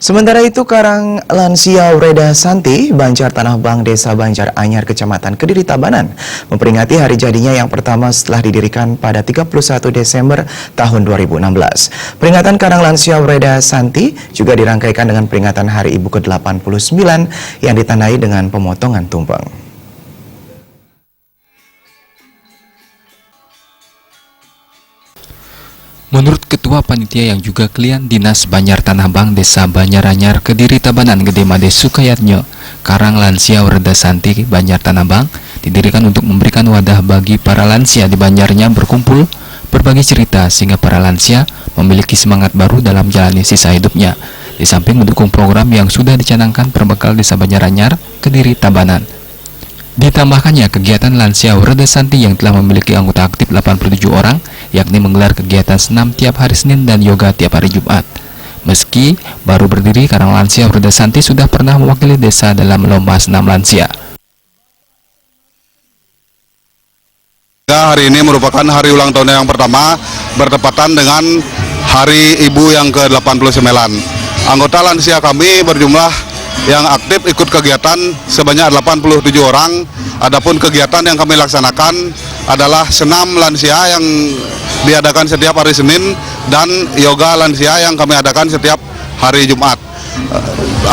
Sementara itu, Karang Lansia Wreda Santi, Banjar Tanah Bang, Desa Banjar Anyar, Kecamatan Kediri Tabanan, memperingati hari jadinya yang pertama setelah didirikan pada 31 Desember tahun 2016. Peringatan Karang Lansia Wreda Santi juga dirangkaikan dengan peringatan Hari Ibu ke-89 yang ditandai dengan pemotongan tumpeng. Menurut Ketua Panitia yang juga klien Dinas Banjar Tanah Bang Desa Banjar Anyar Kediri Tabanan Gede Made Sukayatnyo, Karang Lansia Wreda Santi Banjar Tanah Bang didirikan untuk memberikan wadah bagi para lansia di Banjarnya berkumpul, berbagi cerita sehingga para lansia memiliki semangat baru dalam jalani sisa hidupnya. Di samping mendukung program yang sudah dicanangkan Perbekal Desa Banjar Anyar Kediri Tabanan. Ditambahkannya kegiatan Lansia Wreda Santi yang telah memiliki anggota aktif 87 orang, yakni menggelar kegiatan senam tiap hari Senin dan yoga tiap hari Jumat. Meski baru berdiri, Karang Lansia Wreda Santi sudah pernah mewakili desa dalam lomba senam lansia. Hari ini merupakan hari ulang tahun yang pertama, bertepatan dengan Hari Ibu yang ke-89. Anggota lansia kami berjumlah yang aktif ikut kegiatan sebanyak 87 orang. Adapun kegiatan yang kami laksanakan adalah senam lansia yang diadakan setiap hari Senin dan yoga lansia yang kami adakan setiap hari Jumat.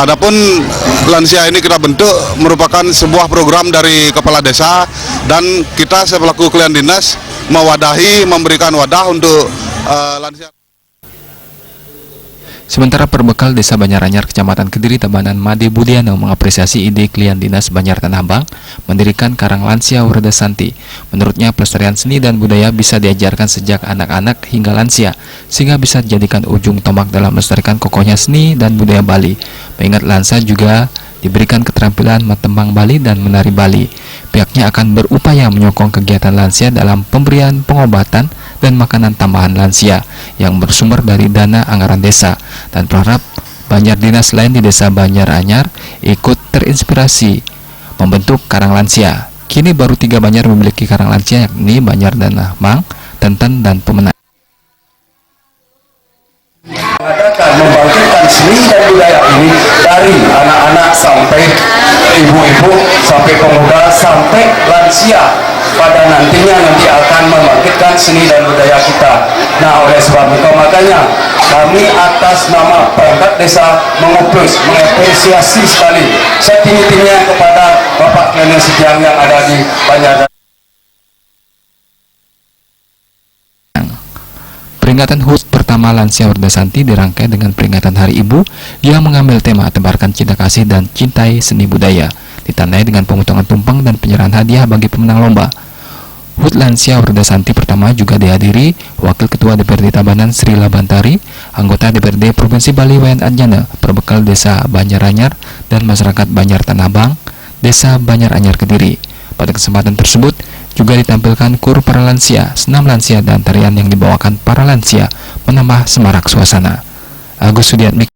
Adapun lansia ini kita bentuk merupakan sebuah program dari Kepala Desa, dan kita selaku klien dinas mewadahi, memberikan wadah untuk lansia. Sementara Perbekal Desa Banjar Anyar Kecamatan Kediri Tabanan Made Budiano mengapresiasi ide klien Dinas Banjar Tanah Bang mendirikan Karang Lansia Wreda Santi. Menurutnya pelestarian seni dan budaya bisa diajarkan sejak anak-anak hingga lansia, sehingga bisa dijadikan ujung tombak dalam melestarikan kokohnya seni dan budaya Bali. Mengingat lansia juga diberikan keterampilan matembang Bali dan menari Bali. Pihaknya akan berupaya menyokong kegiatan lansia dalam pemberian pengobatan dan makanan tambahan lansia yang bersumber dari dana anggaran desa, dan berharap Banjar dinas lain di Desa Banjar Anyar ikut terinspirasi membentuk Karang Lansia. Kini baru 3 Banjar memiliki Karang Lansia, yakni Banjar Tanah Bang, Tenten, dan Pemenang. Membangkitkan seni dan budaya ini dari anak-anak sampai ibu-ibu, sampai pemuda, sampai lansia, pada nantinya akan membangkitkan seni dan budaya kita. Nah, oleh sebab itu makanya kami atas nama perangkat desa mengapresiasi sekali setinggi-tingginya kepada Bapak Klien Sejang yang ada di Banjar. Peringatan HUT pertama Lansia Wreda Santi dirangkai dengan peringatan Hari Ibu yang mengambil tema Tebarkan Cinta Kasih dan Cintai Seni Budaya, ditandai dengan pemotongan tumpeng dan penyerahan hadiah bagi pemenang lomba. HUT Lansia Wreda Santi pertama juga dihadiri Wakil Ketua DPRD Tabanan Sri Labantari, anggota DPRD Provinsi Bali Wayan Anjana, Perbekal Desa Banjar Anyar, dan masyarakat Banjar Tanah Bang, Desa Banjar Anyar Kediri. Pada kesempatan tersebut juga ditampilkan kur para lansia, senam lansia, dan tarian yang dibawakan para lansia menambah semarak suasana. Agus Sudiatmik